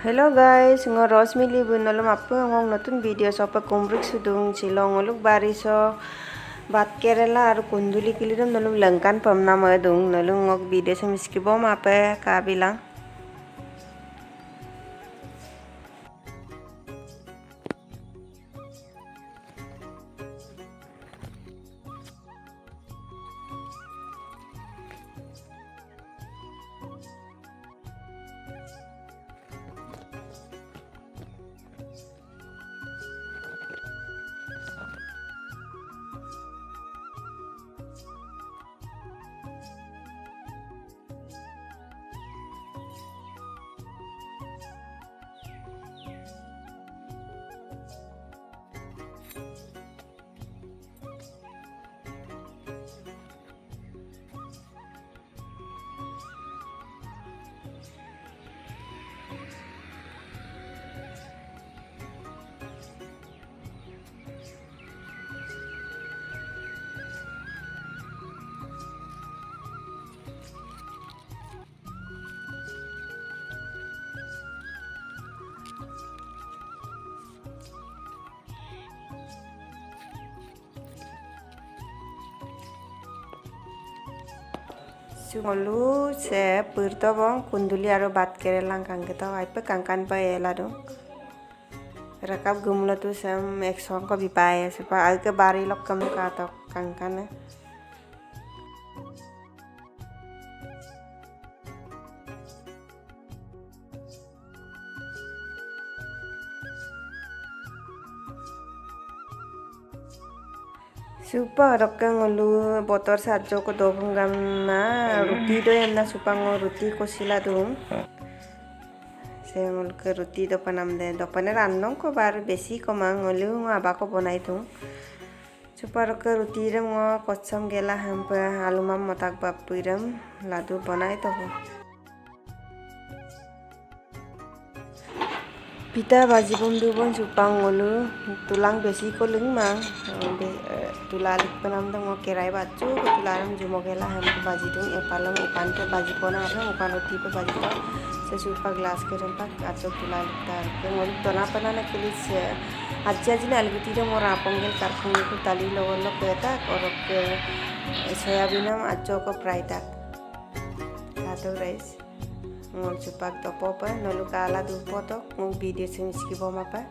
Hello guys, ngo Rosmili bunalum apu ngong notun video sopa kumbruk sudung chilong oluk bariso bat kerala aru kunduli kilirum nalum langkan pamna madung nalum ngok video sam skibom ape kabilang. Sungolu se purto bong kunduli aru bat kerelang kangkita aipe kangkan pa elado rakap gumlo tu sem ek song ko bipae sepa alke bari lok kam ka to kangkan Supa rokkang ngolu botor sajo ko dobunggam na ruti do yamna supang ruti ko sila dum se ngol ke ruti do panam de do paner annong ko bar besi ko mang ngolu aba ko bonai tung supa rokke ruti ram ngo kocham gela hampa alumam motak bapuram ladu bonai to Pita baji bundu bon supang ngolu tulang besi ko lung mang tulalik panam dong kerai baju ko tularam jumogela ham ko baji dung epalam upan pe baji pona apa upan roti pe baji to se supa glass ke rempak acho tulalik tar ke ngolu tona panana kelis ajja jina alguti de mora pongel karkhung ko tali logol peta korok ke soyabinam acho ko praita kato rice ngol supak topo pa nolu kala du foto ngol video semiski boma pa